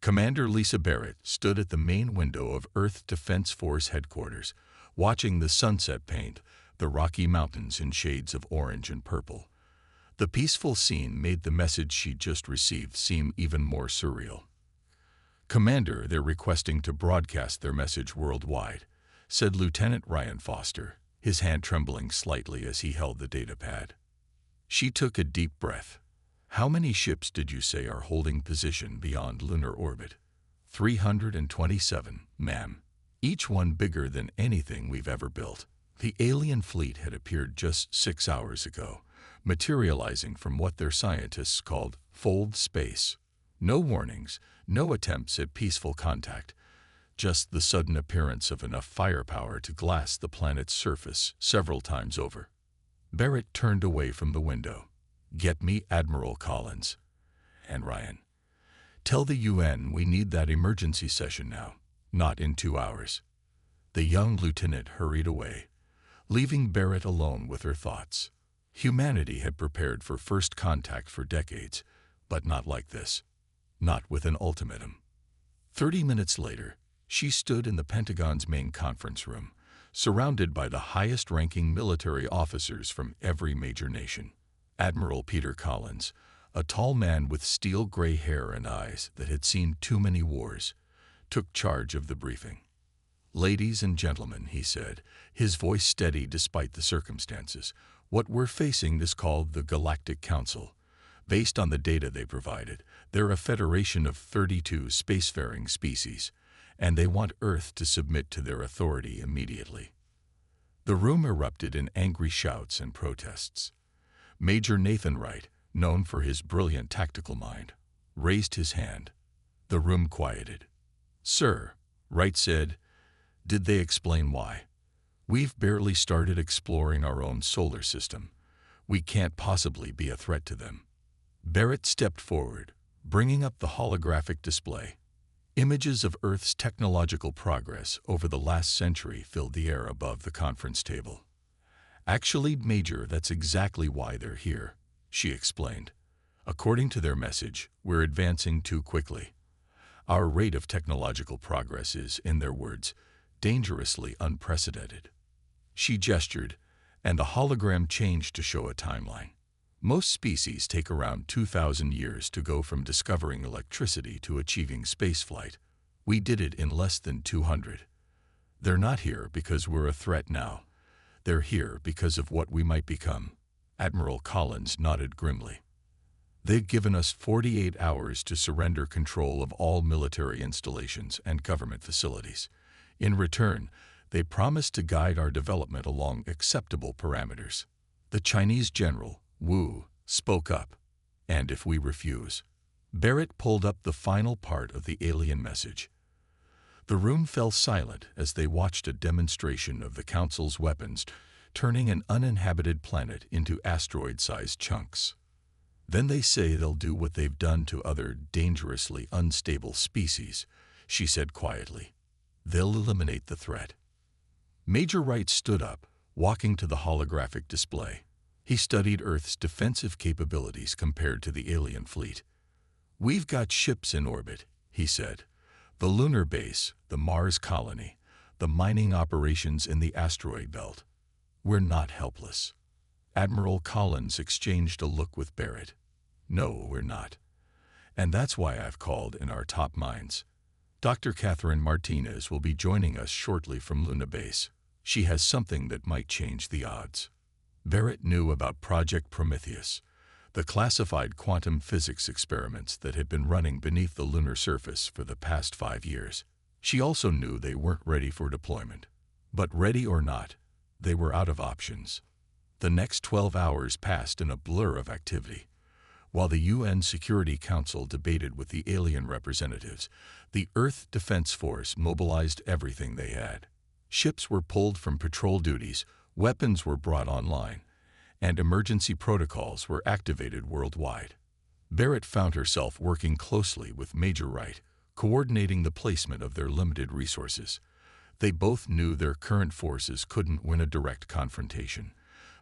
Commander Lisa Barrett stood at the main window of Earth Defense Force headquarters, watching the sunset paint the Rocky Mountains in shades of orange and purple. The peaceful scene made the message she'd just received seem even more surreal. "Commander, they're requesting to broadcast their message worldwide," said Lieutenant Ryan Foster, his hand trembling slightly as he held the datapad. She took a deep breath. "How many ships did you say are holding position beyond lunar orbit?" 327, ma'am. Each one bigger than anything we've ever built. The alien fleet had appeared just 6 hours ago, materializing from what their scientists called fold space. No warnings, no attempts at peaceful contact, just the sudden appearance of enough firepower to glass the planet's surface several times over. Barrett turned away from the window. "Get me Admiral Collins. And Ryan. Tell the UN we need that emergency session now, not in 2 hours." The young lieutenant hurried away, leaving Barrett alone with her thoughts. Humanity had prepared for first contact for decades, but not like this. Not with an ultimatum. 30 minutes later, she stood in the Pentagon's main conference room, surrounded by the highest-ranking military officers from every major nation. Admiral Peter Collins, a tall man with steel gray hair and eyes that had seen too many wars, took charge of the briefing. "Ladies and gentlemen," he said, his voice steady despite the circumstances, "what we're facing is called the Galactic Council. Based on the data they provided, they're a federation of 32 spacefaring species, and they want Earth to submit to their authority immediately." The room erupted in angry shouts and protests. Major Nathan Wright, known for his brilliant tactical mind, raised his hand. The room quieted. "Sir," Wright said, "did they explain why? We've barely started exploring our own solar system. We can't possibly be a threat to them." Barrett stepped forward, bringing up the holographic display. Images of Earth's technological progress over the last century filled the air above the conference table. "Actually, Major, that's exactly why they're here," she explained. "According to their message, we're advancing too quickly. Our rate of technological progress is, in their words, dangerously unprecedented." She gestured, and the hologram changed to show a timeline. "Most species take around 2,000 years to go from discovering electricity to achieving spaceflight. We did it in less than 200. They're not here because we're a threat now. They're here because of what we might become." Admiral Collins nodded grimly. "They've given us 48 hours to surrender control of all military installations and government facilities. In return, they promised to guide our development along acceptable parameters." The Chinese general, Wu, spoke up. "And if we refuse?" Barrett pulled up the final part of the alien message. The room fell silent as they watched a demonstration of the Council's weapons turning an uninhabited planet into asteroid-sized chunks. "Then they say they'll do what they've done to other dangerously unstable species," she said quietly. "They'll eliminate the threat." Major Wright stood up, walking to the holographic display. He studied Earth's defensive capabilities compared to the alien fleet. "We've got ships in orbit," he said. "The lunar base, the Mars colony, the mining operations in the asteroid belt. We're not helpless." Admiral Collins exchanged a look with Barrett. "No, we're not. And that's why I've called in our top minds. Dr. Catherine Martinez will be joining us shortly from Luna Base. She has something that might change the odds." Barrett knew about Project Prometheus, the classified quantum physics experiments that had been running beneath the lunar surface for the past 5 years. She also knew they weren't ready for deployment. But ready or not, they were out of options. The next 12 hours passed in a blur of activity. While the UN Security Council debated with the alien representatives, the Earth Defense Force mobilized everything they had. Ships were pulled from patrol duties, weapons were brought online, and emergency protocols were activated worldwide. Barrett found herself working closely with Major Wright, coordinating the placement of their limited resources. They both knew their current forces couldn't win a direct confrontation,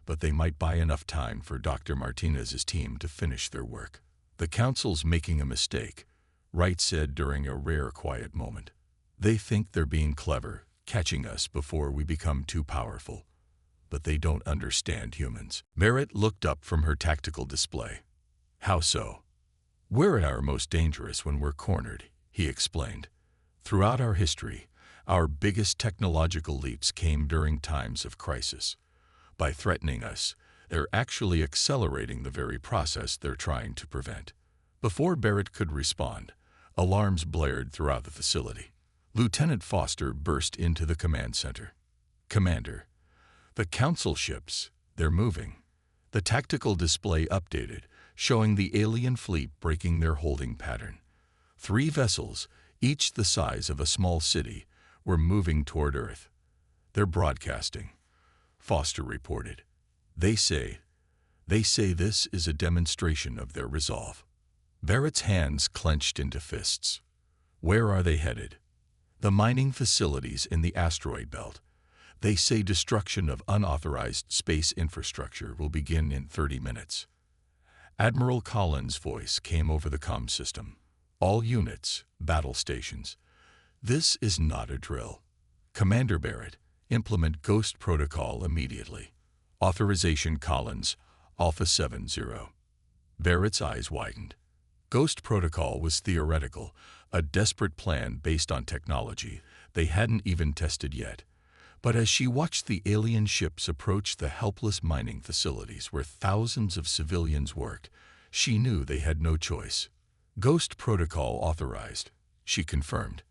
but they might buy enough time for Dr. Martinez's team to finish their work. "The Council's making a mistake," Wright said during a rare quiet moment. They think they're being clever, catching us before we become too powerful. But they don't understand humans. Barrett looked up from her tactical display. How so? We're at our most dangerous when we're cornered, he explained. Throughout our history, our biggest technological leaps came during times of crisis. By threatening us, they're actually accelerating the very process they're trying to prevent. Before Barrett could respond, alarms blared throughout the facility. Lieutenant Foster burst into the command center. Commander, the Council ships, they're moving. The tactical display updated, showing the alien fleet breaking their holding pattern. 3 vessels, each the size of a small city, were moving toward Earth. They're broadcasting, Foster reported. They say this is a demonstration of their resolve. Barrett's hands clenched into fists. Where are they headed? The mining facilities in the asteroid belt. They say destruction of unauthorized space infrastructure will begin in 30 minutes. Admiral Collins' voice came over the comm system. All units, battle stations. This is not a drill. Commander Barrett, implement Ghost Protocol immediately. Authorization Collins, Alpha 70. Barrett's eyes widened. Ghost Protocol was theoretical, a desperate plan based on technology they hadn't even tested yet. But as she watched the alien ships approach the helpless mining facilities where thousands of civilians worked, she knew they had no choice. Ghost Protocol authorized, she confirmed.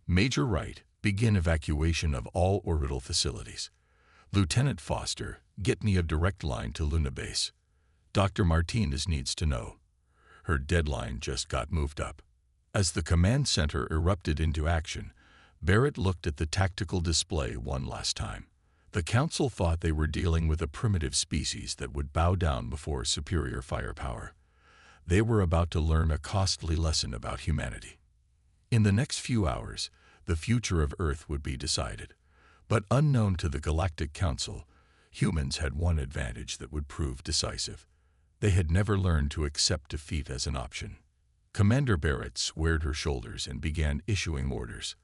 Major Wright, begin evacuation of all orbital facilities. Lieutenant Foster, get me a direct line to Luna Base. Dr. Martinez needs to know. Her deadline just got moved up. As the command center erupted into action, Barrett looked at the tactical display one last time. The Council thought they were dealing with a primitive species that would bow down before superior firepower. They were about to learn a costly lesson about humanity. In the next few hours, the future of Earth would be decided. But unknown to the Galactic Council, humans had one advantage that would prove decisive. They had never learned to accept defeat as an option. Commander Barrett squared her shoulders and began issuing orders.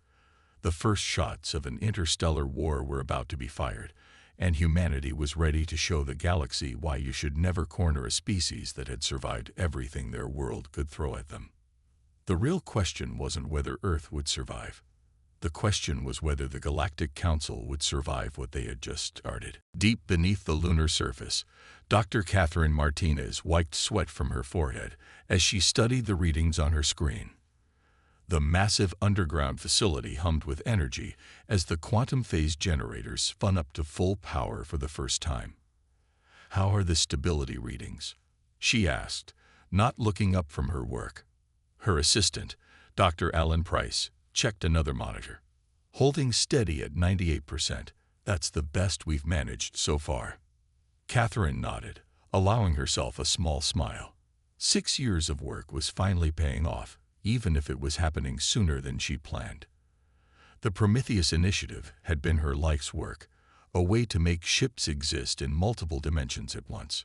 The first shots of an interstellar war were about to be fired, and humanity was ready to show the galaxy why you should never corner a species that had survived everything their world could throw at them. The real question wasn't whether Earth would survive. The question was whether the Galactic Council would survive what they had just started. Deep beneath the lunar surface, Dr. Catherine Martinez wiped sweat from her forehead as she studied the readings on her screen. The massive underground facility hummed with energy as the quantum phase generators spun up to full power for the first time. "How are the stability readings?" she asked, not looking up from her work. Her assistant, Dr. Alan Price, checked another monitor. "Holding steady at 98%. That's the best we've managed so far." Catherine nodded, allowing herself a small smile. 6 years of work was finally paying off, even if it was happening sooner than she planned. The Prometheus Initiative had been her life's work, a way to make ships exist in multiple dimensions at once.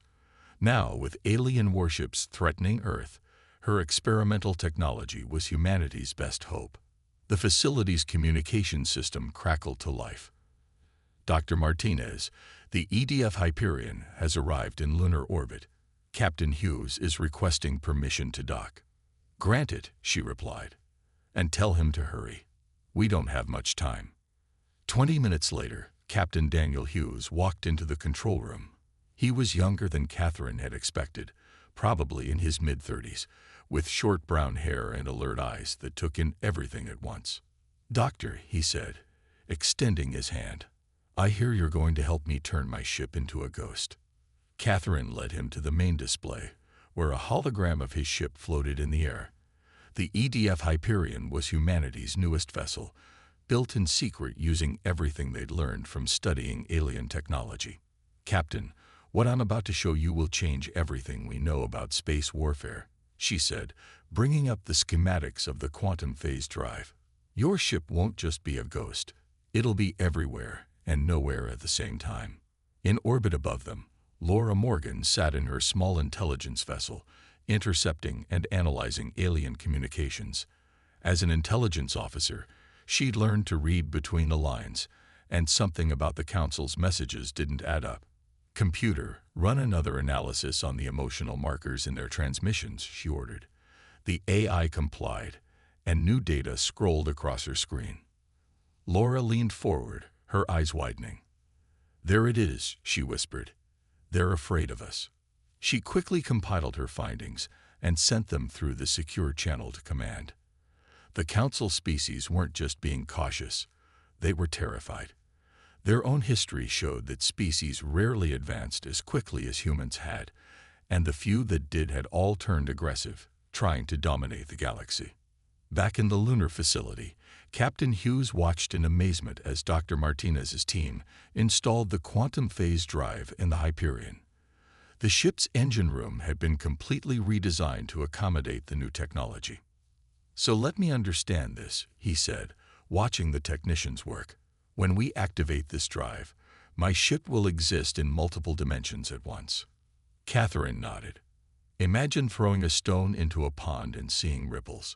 Now, with alien warships threatening Earth, her experimental technology was humanity's best hope. The facility's communication system crackled to life. "Dr. Martinez, the EDF Hyperion has arrived in lunar orbit. Captain Hughes is requesting permission to dock." "Granted," she replied. "And tell him to hurry. We don't have much time." 20 minutes later, Captain Daniel Hughes walked into the control room. He was younger than Catherine had expected, probably in his mid-30s, with short brown hair and alert eyes that took in everything at once. "Doctor," he said, extending his hand, "I hear you're going to help me turn my ship into a ghost." Catherine led him to the main display, where a hologram of his ship floated in the air. The EDF Hyperion was humanity's newest vessel, built in secret using everything they'd learned from studying alien technology. "Captain, what I'm about to show you will change everything we know about space warfare," she said, bringing up the schematics of the quantum phase drive. "Your ship won't just be a ghost. It'll be everywhere and nowhere at the same time." In orbit above them, Laura Morgan sat in her small intelligence vessel, intercepting and analyzing alien communications. As an intelligence officer, she'd learned to read between the lines, and something about the Council's messages didn't add up. "Computer, run another analysis on the emotional markers in their transmissions," she ordered. The AI complied, and new data scrolled across her screen. Laura leaned forward, her eyes widening. "There it is," she whispered. "They're afraid of us." She quickly compiled her findings and sent them through the secure channel to command. The Council species weren't just being cautious, they were terrified. Their own history showed that species rarely advanced as quickly as humans had, and the few that did had all turned aggressive, trying to dominate the galaxy. Back in the lunar facility, Captain Hughes watched in amazement as Dr. Martinez's team installed the quantum phase drive in the Hyperion. The ship's engine room had been completely redesigned to accommodate the new technology. "So let me understand this," he said, watching the technicians work. "When we activate this drive, my ship will exist in multiple dimensions at once." Catherine nodded. "Imagine throwing a stone into a pond and seeing ripples.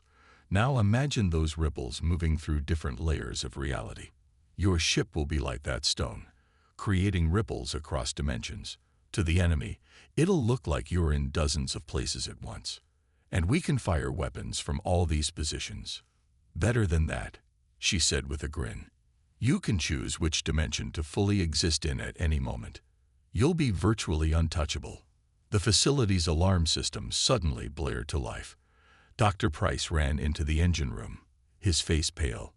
Now imagine those ripples moving through different layers of reality. Your ship will be like that stone, creating ripples across dimensions. To the enemy, it'll look like you're in dozens of places at once. And we can fire weapons from all these positions. Better than that," she said with a grin. "You can choose which dimension to fully exist in at any moment. You'll be virtually untouchable." The facility's alarm system suddenly blared to life. Dr. Price ran into the engine room, his face pale.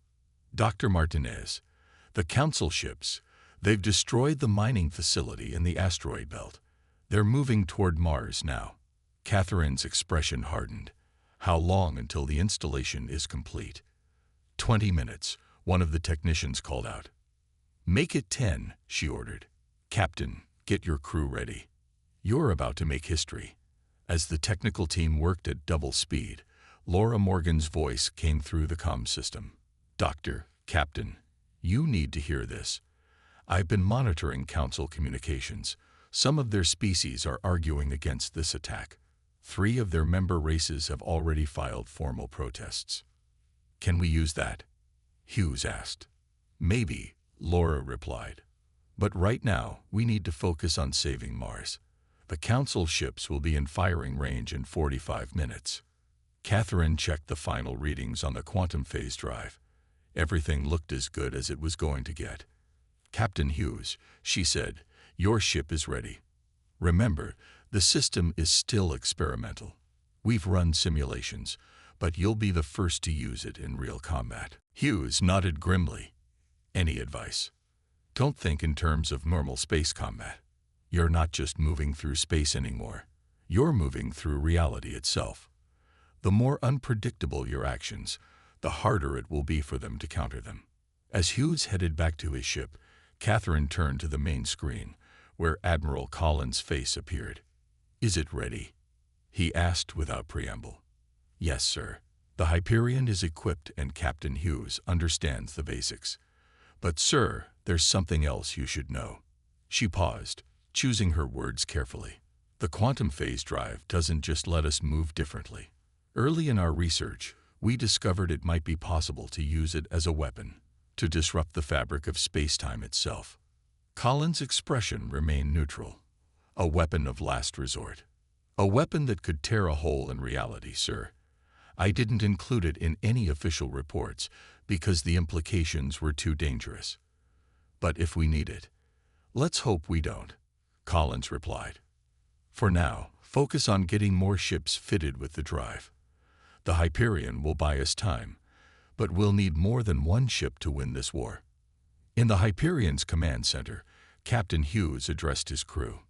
"Dr. Martinez, the Council ships, they've destroyed the mining facility in the asteroid belt. They're moving toward Mars now." Catherine's expression hardened. "How long until the installation is complete?" 20 minutes, one of the technicians called out. "Make it 10, she ordered. "Captain, get your crew ready. You're about to make history." As the technical team worked at double speed, Laura Morgan's voice came through the comm system. "Doctor, Captain, you need to hear this. I've been monitoring Council communications. Some of their species are arguing against this attack. 3 of their member races have already filed formal protests." "Can we use that?" Hughes asked. "Maybe," Laura replied. "But right now, we need to focus on saving Mars. The Council ships will be in firing range in 45 minutes. Catherine checked the final readings on the quantum phase drive. Everything looked as good as it was going to get. "Captain Hughes," she said, "your ship is ready. Remember, the system is still experimental. We've run simulations, but you'll be the first to use it in real combat." Hughes nodded grimly. "Any advice?" "Don't think in terms of normal space combat. You're not just moving through space anymore. You're moving through reality itself. The more unpredictable your actions, the harder it will be for them to counter them." As Hughes headed back to his ship, Catherine turned to the main screen, where Admiral Collins' face appeared. "Is it ready?" he asked without preamble. "Yes, sir. The Hyperion is equipped and Captain Hughes understands the basics. But, sir, there's something else you should know." She paused, choosing her words carefully. "The quantum phase drive doesn't just let us move differently. Early in our research, we discovered it might be possible to use it as a weapon, to disrupt the fabric of space-time itself." Collins' expression remained neutral. "A weapon of last resort. A weapon that could tear a hole in reality, sir. I didn't include it in any official reports because the implications were too dangerous. But if we need it, let's hope we don't," Collins replied. "For now, focus on getting more ships fitted with the drive. The Hyperion will buy us time, but we'll need more than one ship to win this war." In the Hyperion's command center, Captain Hughes addressed his crew.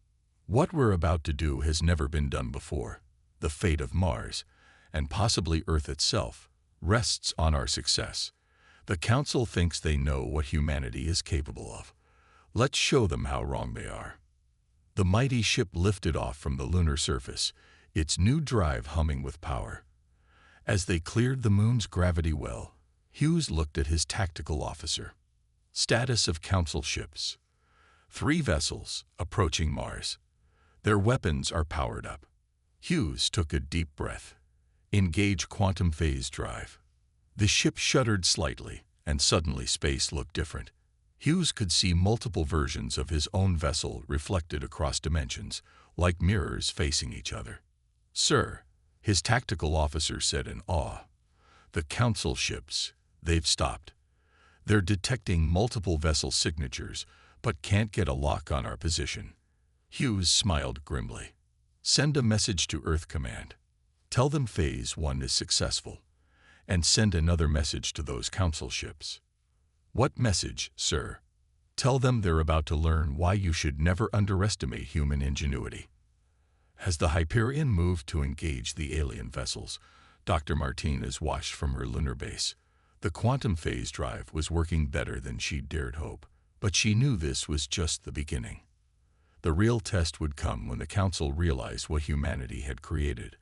"What we're about to do has never been done before. The fate of Mars, and possibly Earth itself, rests on our success. The Council thinks they know what humanity is capable of. Let's show them how wrong they are." The mighty ship lifted off from the lunar surface, its new drive humming with power. As they cleared the moon's gravity well, Hughes looked at his tactical officer. "Status of Council ships. 3 vessels approaching Mars. Their weapons are powered up." Hughes took a deep breath. "Engage quantum phase drive." The ship shuddered slightly, and suddenly space looked different. Hughes could see multiple versions of his own vessel reflected across dimensions, like mirrors facing each other. "Sir," his tactical officer said in awe, "the Council ships, they've stopped. They're detecting multiple vessel signatures, but can't get a lock on our position." Hughes smiled grimly. "Send a message to Earth Command. Tell them Phase 1 is successful, and send another message to those Council ships." "What message, sir?" "Tell them they're about to learn why you should never underestimate human ingenuity." As the Hyperion moved to engage the alien vessels, Dr. Martinez watched from her lunar base. The quantum phase drive was working better than she'd dared hope, but she knew this was just the beginning. The real test would come when the Council realized what humanity had created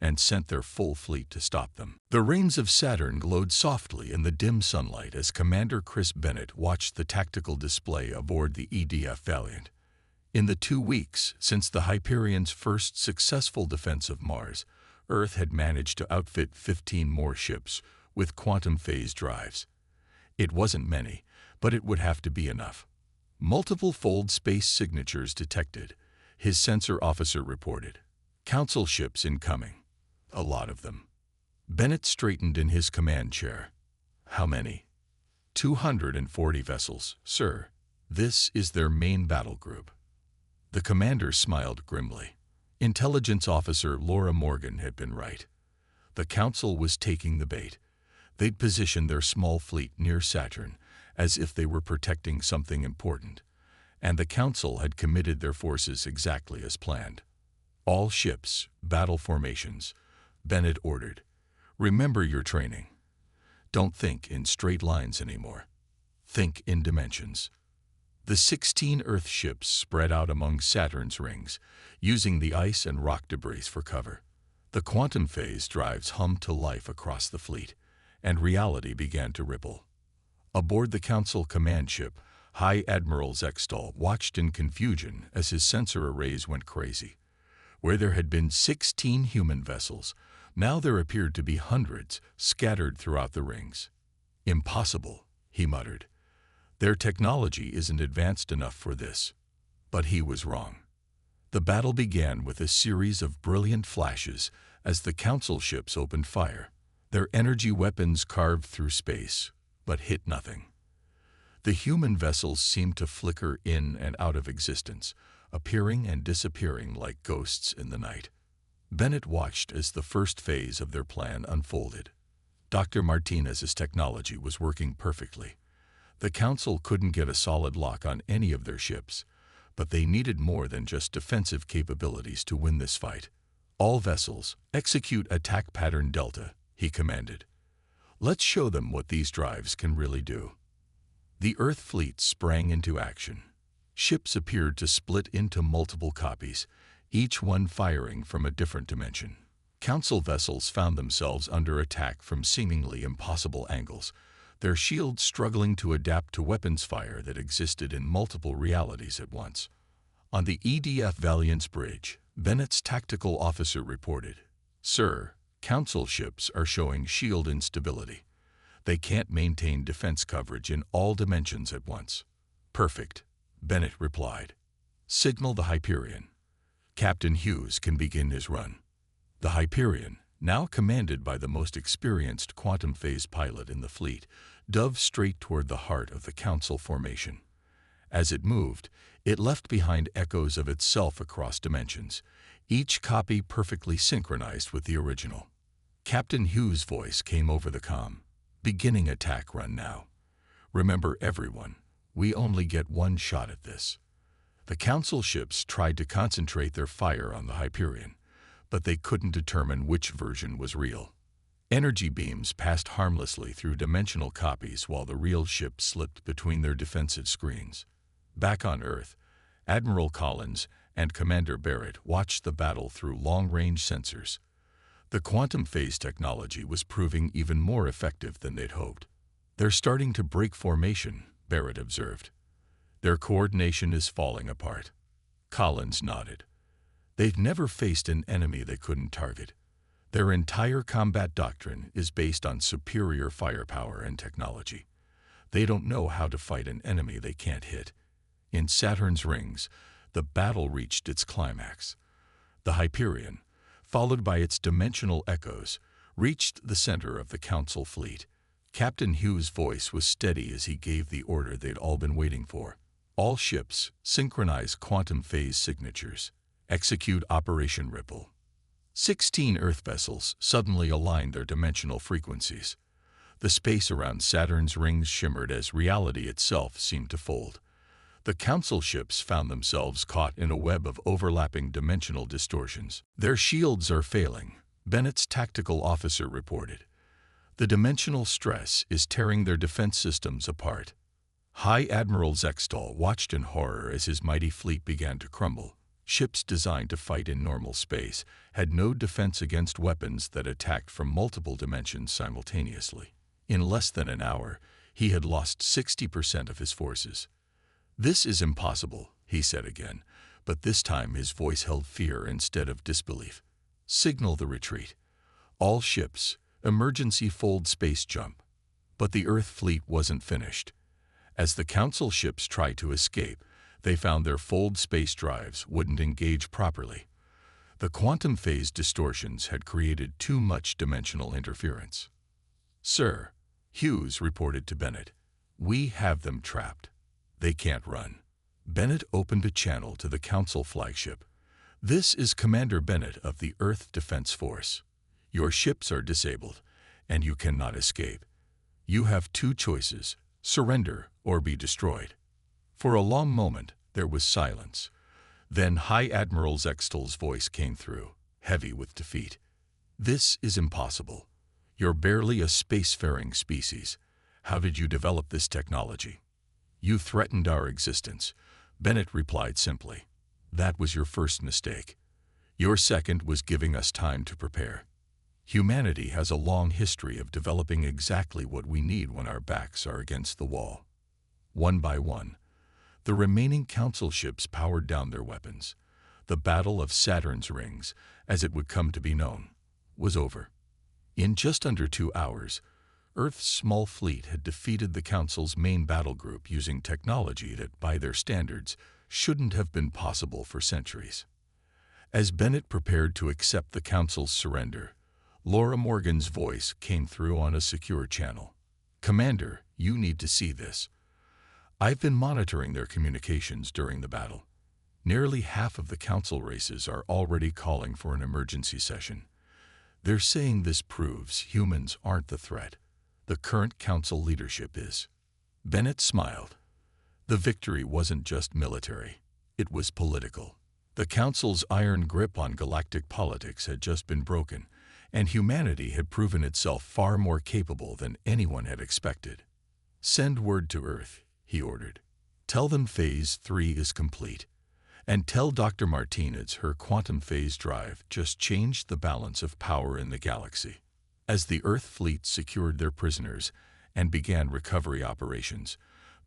and sent their full fleet to stop them. The rings of Saturn glowed softly in the dim sunlight as Commander Chris Bennett watched the tactical display aboard the EDF Valiant. In the 2 weeks since the Hyperion's first successful defense of Mars, Earth had managed to outfit 15 more ships with quantum phase drives. It wasn't many, but it would have to be enough. "Multiple fold space signatures detected," his sensor officer reported. "Council ships incoming. A lot of them." Bennett straightened in his command chair. "How many?" 240 vessels, sir. This is their main battle group." The commander smiled grimly. Intelligence officer Laura Morgan had been right. The Council was taking the bait. They'd positioned their small fleet near Saturn as if they were protecting something important, and the Council had committed their forces exactly as planned. "All ships, battle formations," Bennett ordered. "Remember your training. Don't think in straight lines anymore. Think in dimensions." The 16 Earth ships spread out among Saturn's rings, using the ice and rock debris for cover. The quantum phase drives hummed to life across the fleet, and reality began to ripple. Aboard the Council command ship, High Admiral Zextal watched in confusion as his sensor arrays went crazy. Where there had been 16 human vessels, now there appeared to be hundreds scattered throughout the rings. "Impossible," he muttered. "Their technology isn't advanced enough for this." But he was wrong. The battle began with a series of brilliant flashes as the Council ships opened fire. Their energy weapons carved through space, but hit nothing. The human vessels seemed to flicker in and out of existence, appearing and disappearing like ghosts in the night. Bennett watched as the first phase of their plan unfolded. Dr. Martinez's technology was working perfectly. The Council couldn't get a solid lock on any of their ships, but they needed more than just defensive capabilities to win this fight. "All vessels, execute attack pattern Delta," he commanded. "Let's show them what these drives can really do." The Earth fleet sprang into action. Ships appeared to split into multiple copies, each one firing from a different dimension. Council vessels found themselves under attack from seemingly impossible angles, their shields struggling to adapt to weapons fire that existed in multiple realities at once. On the EDF Valiant's bridge, Bennett's tactical officer reported, "Sir, Council ships are showing shield instability. They can't maintain defense coverage in all dimensions at once." "Perfect," Bennett replied. "Signal the Hyperion. Captain Hughes can begin his run." The Hyperion, now commanded by the most experienced quantum phase pilot in the fleet, dove straight toward the heart of the Council formation. As it moved, it left behind echoes of itself across dimensions, each copy perfectly synchronized with the original. Captain Hughes' voice came over the comm. "Beginning attack run now. Remember everyone, we only get one shot at this." The Council ships tried to concentrate their fire on the Hyperion, but they couldn't determine which version was real. Energy beams passed harmlessly through dimensional copies while the real ship slipped between their defensive screens. Back on Earth, Admiral Collins and Commander Barrett watched the battle through long-range sensors. The quantum phase technology was proving even more effective than they'd hoped. "They're starting to break formation," Barrett observed. "Their coordination is falling apart." Collins nodded. "They've never faced an enemy they couldn't target. Their entire combat doctrine is based on superior firepower and technology. They don't know how to fight an enemy they can't hit. In Saturn's rings, the battle reached its climax. The Hyperion, followed by its dimensional echoes, reached the center of the Council fleet. Captain Hugh's voice was steady as he gave the order they'd all been waiting for. All ships, synchronize quantum phase signatures. Execute Operation Ripple. 16 Earth vessels suddenly aligned their dimensional frequencies. The space around Saturn's rings shimmered as reality itself seemed to fold. The Council ships found themselves caught in a web of overlapping dimensional distortions. Their shields are failing, Bennett's tactical officer reported. The dimensional stress is tearing their defense systems apart. High Admiral Zextal watched in horror as his mighty fleet began to crumble. Ships designed to fight in normal space had no defense against weapons that attacked from multiple dimensions simultaneously. In less than an hour, he had lost 60% of his forces. "This is impossible," he said again, but this time his voice held fear instead of disbelief. "Signal the retreat. All ships, emergency fold space jump." But the Earth fleet wasn't finished. As the Council ships tried to escape, they found their fold space drives wouldn't engage properly. The quantum phase distortions had created too much dimensional interference. "Sir," Hughes reported to Bennett, "we have them trapped. They can't run." Bennett opened a channel to the Council flagship. "This is Commander Bennett of the Earth Defense Force. Your ships are disabled, and you cannot escape. You have two choices, surrender or be destroyed." For a long moment, there was silence. Then High Admiral Zextal's voice came through, heavy with defeat. "This is impossible. You're barely a spacefaring species. How did you develop this technology?" "You threatened our existence," Bennett replied simply. "That was your first mistake. Your second was giving us time to prepare. Humanity has a long history of developing exactly what we need when our backs are against the wall." One by one, the remaining Council ships powered down their weapons. The Battle of Saturn's Rings, as it would come to be known, was over. In just under 2 hours, Earth's small fleet had defeated the Council's main battle group using technology that, by their standards, shouldn't have been possible for centuries. As Bennett prepared to accept the Council's surrender, Laura Morgan's voice came through on a secure channel. "Commander, you need to see this. I've been monitoring their communications during the battle. Nearly half of the Council races are already calling for an emergency session. They're saying this proves humans aren't the threat. The current Council leadership is." Bennett smiled. The victory wasn't just military. It was political. The Council's iron grip on galactic politics had just been broken, and humanity had proven itself far more capable than anyone had expected. "Send word to Earth," he ordered. "Tell them Phase 3 is complete. And tell Dr. Martinez her quantum phase drive just changed the balance of power in the galaxy." As the Earth fleet secured their prisoners and began recovery operations,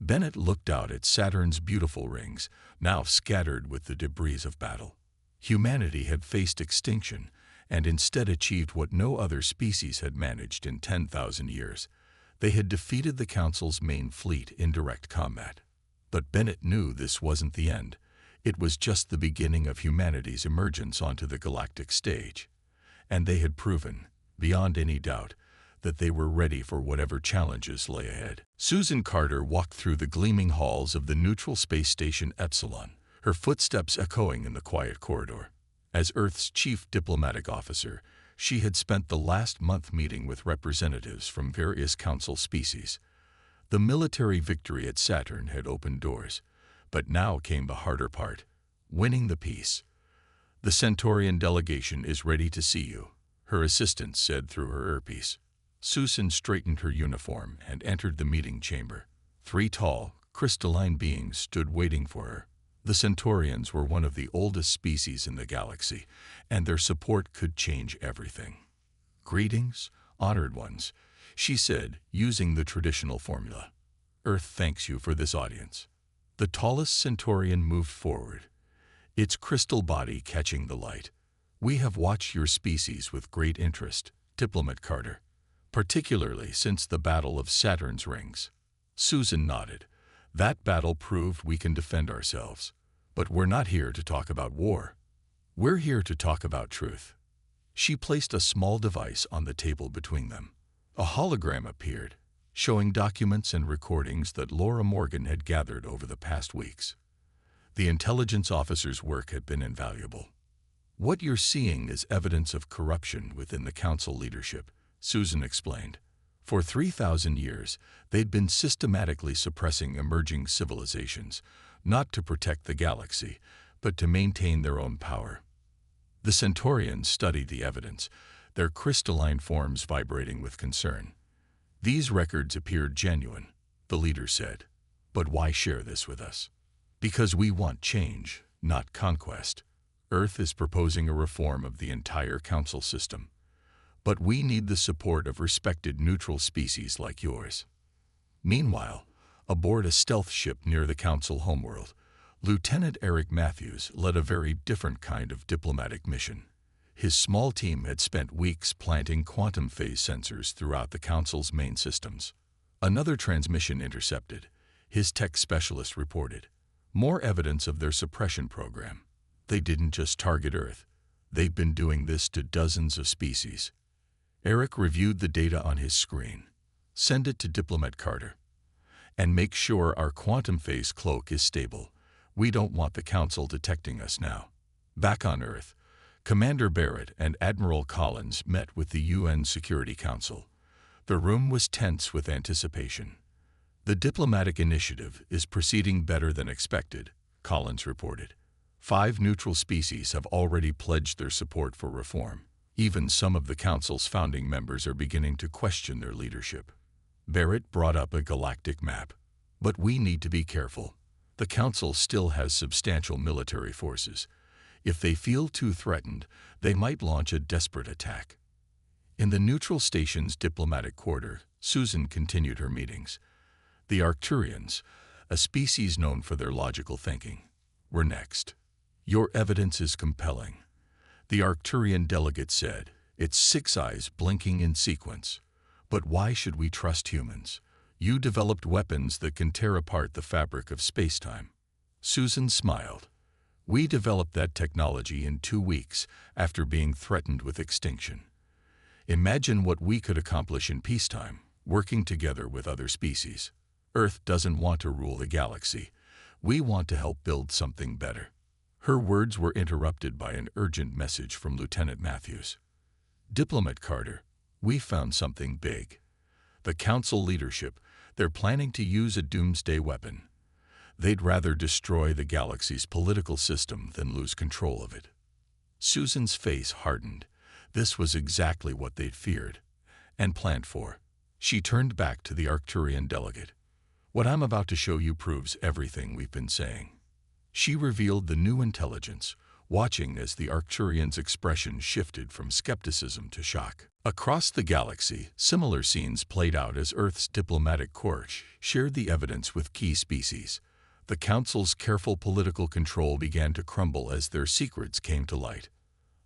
Bennett looked out at Saturn's beautiful rings, now scattered with the debris of battle. Humanity had faced extinction and instead achieved what no other species had managed in 10,000 years. They had defeated the Council's main fleet in direct combat. But Bennett knew this wasn't the end. It was just the beginning of humanity's emergence onto the galactic stage. And they had proven, beyond any doubt, that they were ready for whatever challenges lay ahead. Susan Carter walked through the gleaming halls of the neutral space station Epsilon, her footsteps echoing in the quiet corridor. As Earth's chief diplomatic officer, she had spent the last month meeting with representatives from various Council species. The military victory at Saturn had opened doors, but now came the harder part, winning the peace. "The Centaurian delegation is ready to see you," her assistant said through her earpiece. Susan straightened her uniform and entered the meeting chamber. 3 tall, crystalline beings stood waiting for her. The Centaurians were one of the oldest species in the galaxy, and their support could change everything. "Greetings, honored ones," she said, using the traditional formula. "Earth thanks you for this audience." The tallest Centaurian moved forward, its crystal body catching the light. We have watched your species with great interest, Diplomat Carter, particularly since the Battle of Saturn's Rings. Susan nodded. That battle proved we can defend ourselves. But we're not here to talk about war. We're here to talk about truth. She placed a small device on the table between them. A hologram appeared, showing documents and recordings that Laura Morgan had gathered over the past weeks. The intelligence officer's work had been invaluable. What you're seeing is evidence of corruption within the council leadership, Susan explained. For 3,000 years, they'd been systematically suppressing emerging civilizations, not to protect the galaxy, but to maintain their own power. The Centaurians studied the evidence, their crystalline forms vibrating with concern. These records appeared genuine, the leader said. But why share this with us? Because we want change, not conquest. Earth is proposing a reform of the entire council system. But we need the support of respected neutral species like yours. Meanwhile, aboard a stealth ship near the council homeworld, Lieutenant Eric Matthews led a very different kind of diplomatic mission. His small team had spent weeks planting quantum phase sensors throughout the council's main systems. Another transmission intercepted, his tech specialist reported. More evidence of their suppression program. They didn't just target Earth. They've been doing this to dozens of species. Eric reviewed the data on his screen. Send it to Diplomat Carter. And make sure our quantum phase cloak is stable. We don't want the Council detecting us now. Back on Earth, Commander Barrett and Admiral Collins met with the UN Security Council. The room was tense with anticipation. The diplomatic initiative is proceeding better than expected, Collins reported. 5 neutral species have already pledged their support for reform. Even some of the Council's founding members are beginning to question their leadership. Barrett brought up a galactic map. But we need to be careful. The Council still has substantial military forces. If they feel too threatened, they might launch a desperate attack. In the neutral station's diplomatic quarter, Susan continued her meetings. The Arcturians, a species known for their logical thinking, were next. Your evidence is compelling. The Arcturian delegate said, its 6 eyes blinking in sequence. But why should we trust humans? You developed weapons that can tear apart the fabric of spacetime. Susan smiled. We developed that technology in 2 weeks after being threatened with extinction. Imagine what we could accomplish in peacetime, working together with other species. Earth doesn't want to rule the galaxy. We want to help build something better. Her words were interrupted by an urgent message from Lieutenant Matthews. Diplomat Carter, we found something big. The Council leadership, they're planning to use a doomsday weapon. They'd rather destroy the galaxy's political system than lose control of it. Susan's face hardened. This was exactly what they'd feared and planned for. She turned back to the Arcturian delegate. What I'm about to show you proves everything we've been saying. She revealed the new intelligence, watching as the Arcturian's expression shifted from skepticism to shock. Across the galaxy, similar scenes played out as Earth's diplomatic corps shared the evidence with key species. The Council's careful political control began to crumble as their secrets came to light.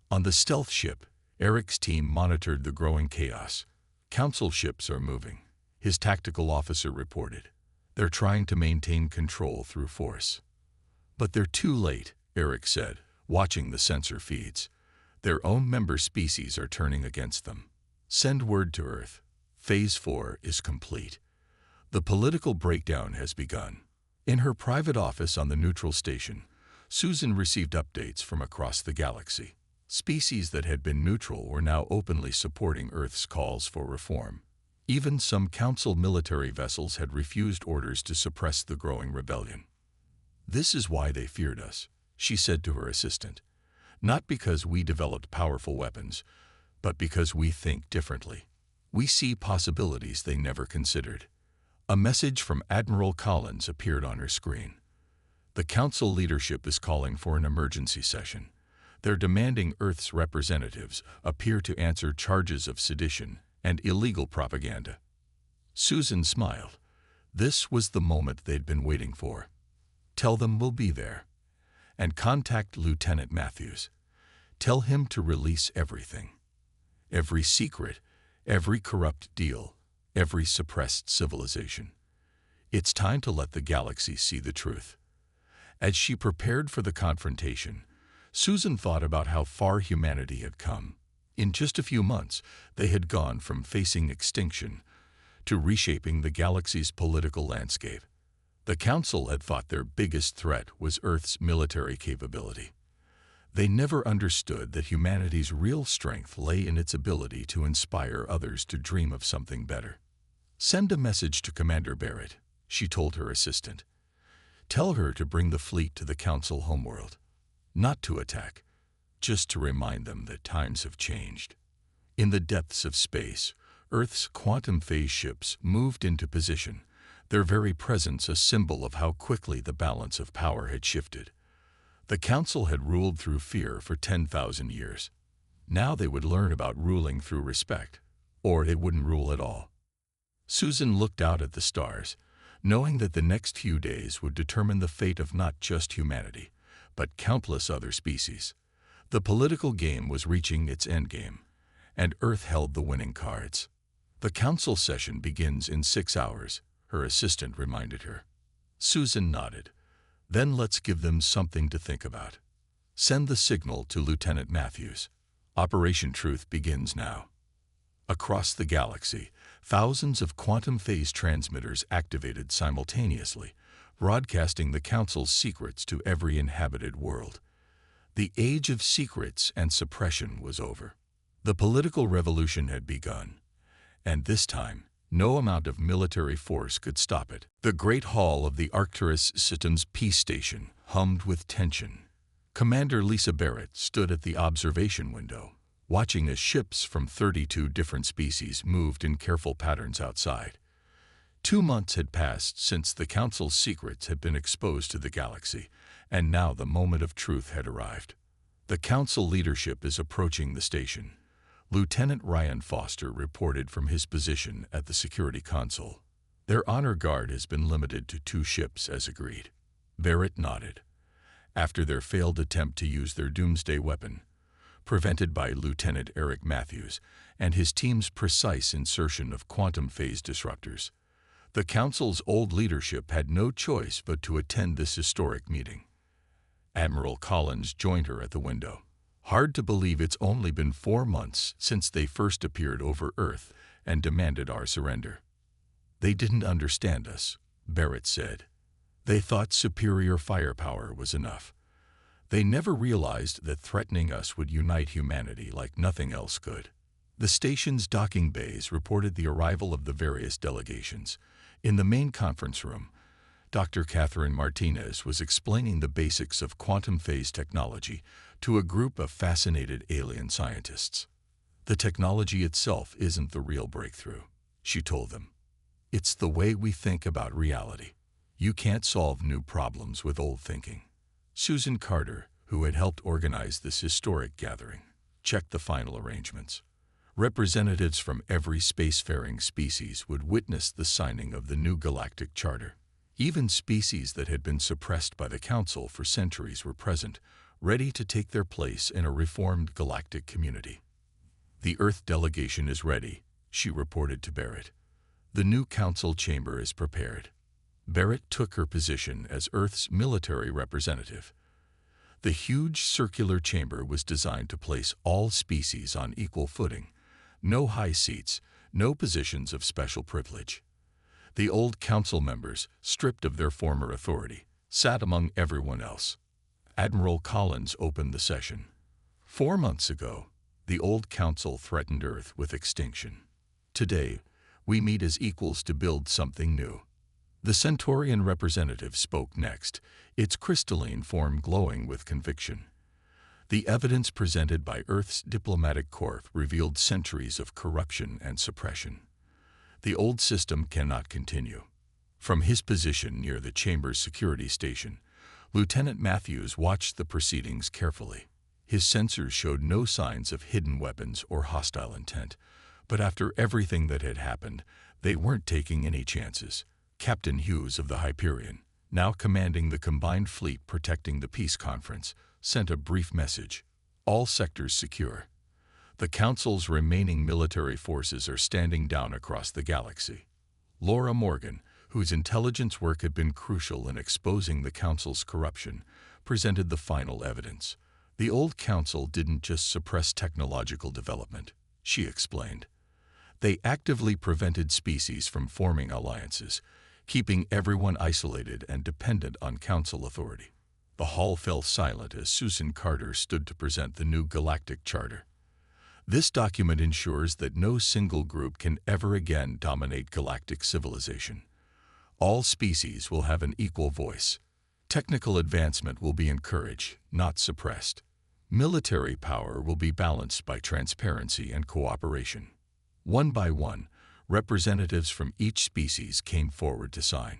On the stealth ship, Eric's team monitored the growing chaos. Council ships are moving, his tactical officer reported. They're trying to maintain control through force. But they're too late, Eric said, watching the sensor feeds. Their own member species are turning against them. Send word to Earth. Phase 4 is complete. The political breakdown has begun. In her private office on the neutral station, Susan received updates from across the galaxy. Species that had been neutral were now openly supporting Earth's calls for reform. Even some Council military vessels had refused orders to suppress the growing rebellion. This is why they feared us, she said to her assistant. Not because we developed powerful weapons, but because we think differently. We see possibilities they never considered. A message from Admiral Collins appeared on her screen. The Council leadership is calling for an emergency session. They're demanding Earth's representatives appear to answer charges of sedition and illegal propaganda. Susan smiled. This was the moment they'd been waiting for. Tell them we'll be there. And contact Lieutenant Matthews. Tell him to release everything. Every secret, every corrupt deal, every suppressed civilization. It's time to let the galaxy see the truth. As she prepared for the confrontation, Susan thought about how far humanity had come. In just a few months, they had gone from facing extinction to reshaping the galaxy's political landscape. The Council had thought their biggest threat was Earth's military capability. They never understood that humanity's real strength lay in its ability to inspire others to dream of something better. "Send a message to Commander Barrett," she told her assistant. "Tell her to bring the fleet to the Council homeworld. Not to attack, just to remind them that times have changed." In the depths of space, Earth's quantum phase ships moved into position, their very presence a symbol of how quickly the balance of power had shifted. The Council had ruled through fear for 10,000 years. Now they would learn about ruling through respect, or they wouldn't rule at all. Susan looked out at the stars, knowing that the next few days would determine the fate of not just humanity, but countless other species. The political game was reaching its endgame, and Earth held the winning cards. "The Council session begins in 6 hours," her assistant reminded her. Susan nodded. "Then let's give them something to think about. Send the signal to Lieutenant Matthews. Operation Truth begins now." Across the galaxy, thousands of quantum phase transmitters activated simultaneously, broadcasting the Council's secrets to every inhabited world. The age of secrets and suppression was over. The political revolution had begun, and this time, no amount of military force could stop it. The great hall of the Arcturus Systems Peace Station hummed with tension. Commander Lisa Barrett stood at the observation window, watching as ships from 32 different species moved in careful patterns outside. 2 months had passed since the Council's secrets had been exposed to the galaxy, and now the moment of truth had arrived. "The Council leadership is approaching the station," Lieutenant Ryan Foster reported from his position at the security console. "Their honor guard has been limited to 2 ships as agreed." Barrett nodded. After their failed attempt to use their doomsday weapon, prevented by Lieutenant Eric Matthews and his team's precise insertion of quantum phase disruptors, the Council's old leadership had no choice but to attend this historic meeting. Admiral Collins joined her at the window. "Hard to believe it's only been 4 months since they first appeared over Earth and demanded our surrender." "They didn't understand us," Barrett said. "They thought superior firepower was enough. They never realized that threatening us would unite humanity like nothing else could." The station's docking bays reported the arrival of the various delegations. In the main conference room, Dr. Catherine Martinez was explaining the basics of quantum phase technology to a group of fascinated alien scientists. "The technology itself isn't the real breakthrough," she told them. "It's the way we think about reality. You can't solve new problems with old thinking." Susan Carter, who had helped organize this historic gathering, checked the final arrangements. Representatives from every spacefaring species would witness the signing of the new galactic charter. Even species that had been suppressed by the Council for centuries were present, ready to take their place in a reformed galactic community. "The Earth delegation is ready," she reported to Barrett. "The new Council chamber is prepared." Barrett took her position as Earth's military representative. The huge circular chamber was designed to place all species on equal footing. No high seats, no positions of special privilege. The old Council members, stripped of their former authority, sat among everyone else. Admiral Collins opened the session. 4 months ago, the old Council threatened Earth with extinction. Today, we meet as equals to build something new. The Centaurian representative spoke next, its crystalline form glowing with conviction. The evidence presented by Earth's diplomatic corps revealed centuries of corruption and suppression. The old system cannot continue. From his position near the chamber's security station, Lieutenant Matthews watched the proceedings carefully. His sensors showed no signs of hidden weapons or hostile intent, but after everything that had happened, they weren't taking any chances. Captain Hughes of the Hyperion, now commanding the combined fleet protecting the peace conference, sent a brief message. all sectors secure. The Council's remaining military forces are standing down across the galaxy. Laura Morgan, whose intelligence work had been crucial in exposing the Council's corruption, presented the final evidence. The old Council didn't just suppress technological development, she explained. They actively prevented species from forming alliances, keeping everyone isolated and dependent on Council authority. The hall fell silent as Susan Carter stood to present the new Galactic Charter. This document ensures that no single group can ever again dominate galactic civilization. All species will have an equal voice. Technical advancement will be encouraged, not suppressed. Military power will be balanced by transparency and cooperation. One by one, representatives from each species came forward to sign.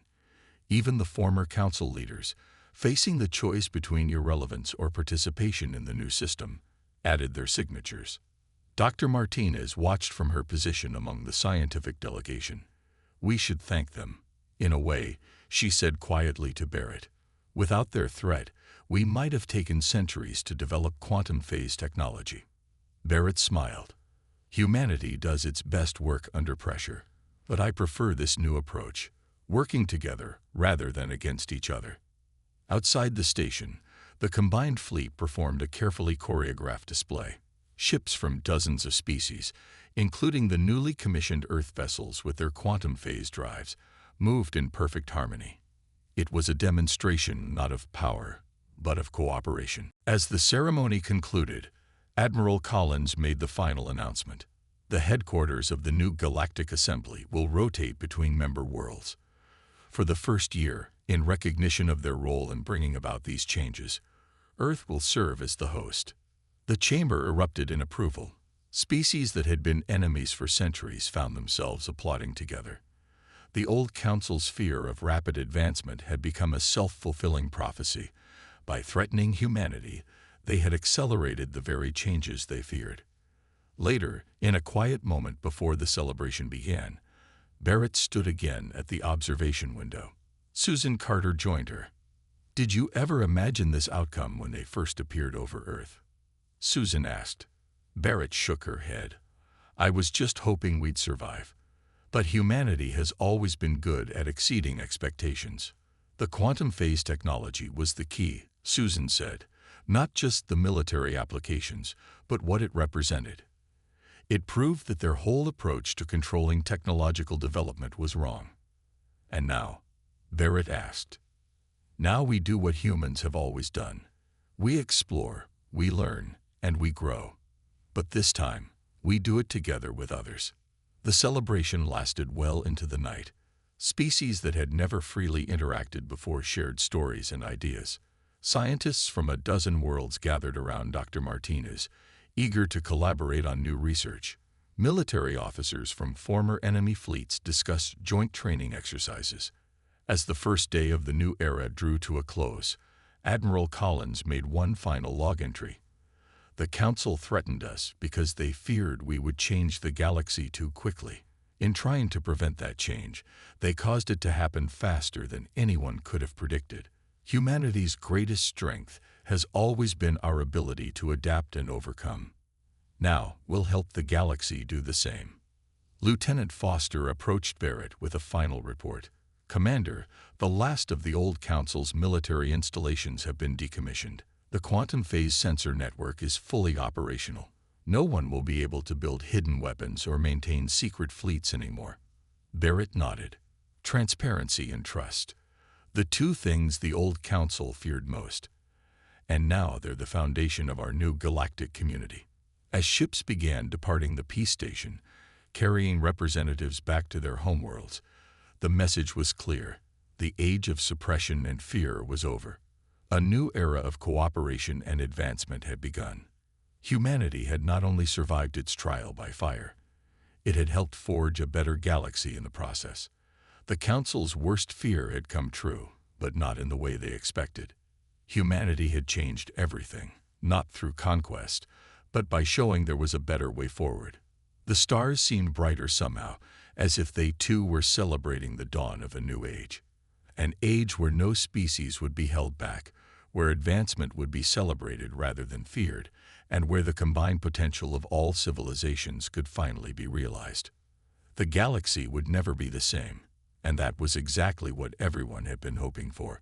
Even the former council leaders, facing the choice between irrelevance or participation in the new system, added their signatures. Dr. Martinez watched from her position among the scientific delegation. "We should thank them. In a way," she said quietly to Barrett. "Without their threat, we might have taken centuries to develop quantum phase technology." Barrett smiled. "Humanity does its best work under pressure, but I prefer this new approach, working together rather than against each other." Outside the station, the combined fleet performed a carefully choreographed display. Ships from dozens of species, including the newly commissioned Earth vessels with their quantum phase drives, moved in perfect harmony. It was a demonstration not of power, but of cooperation. As the ceremony concluded, Admiral Collins made the final announcement. The headquarters of the new Galactic Assembly will rotate between member worlds. For the first year, in recognition of their role in bringing about these changes, Earth will serve as the host. The chamber erupted in approval. Species that had been enemies for centuries found themselves applauding together. The old Council's fear of rapid advancement had become a self-fulfilling prophecy. By threatening humanity, they had accelerated the very changes they feared. Later, in a quiet moment before the celebration began, Barrett stood again at the observation window. Susan Carter joined her. "Did you ever imagine this outcome when they first appeared over Earth?" Susan asked. Barrett shook her head. "I was just hoping we'd survive. But humanity has always been good at exceeding expectations." "The quantum phase technology was the key," Susan said, "not just the military applications, but what it represented. It proved that their whole approach to controlling technological development was wrong." "And now?" Barrett asked. "Now we do what humans have always done. We explore, we learn, and we grow. But this time, we do it together with others." The celebration lasted well into the night. Species that had never freely interacted before shared stories and ideas. Scientists from a dozen worlds gathered around Dr. Martinez, eager to collaborate on new research. Military officers from former enemy fleets discussed joint training exercises. As the first day of the new era drew to a close, Admiral Collins made one final log entry. "The Council threatened us because they feared we would change the galaxy too quickly. In trying to prevent that change, they caused it to happen faster than anyone could have predicted. Humanity's greatest strength has always been our ability to adapt and overcome. Now we'll help the galaxy do the same." Lieutenant Foster approached Barrett with a final report. "Commander, the last of the old Council's military installations have been decommissioned. The quantum phase sensor network is fully operational. No one will be able to build hidden weapons or maintain secret fleets anymore." Barrett nodded. Transparency and trust. The two things the old Council feared most. And now they're the foundation of our new galactic community. As ships began departing the peace station, carrying representatives back to their homeworlds, the message was clear. The age of suppression and fear was over. A new era of cooperation and advancement had begun. Humanity had not only survived its trial by fire, it had helped forge a better galaxy in the process. The Council's worst fear had come true, but not in the way they expected. Humanity had changed everything, not through conquest, but by showing there was a better way forward. The stars seemed brighter somehow, as if they too were celebrating the dawn of a new age. An age where no species would be held back, where advancement would be celebrated rather than feared, and where the combined potential of all civilizations could finally be realized. The galaxy would never be the same, and that was exactly what everyone had been hoping for.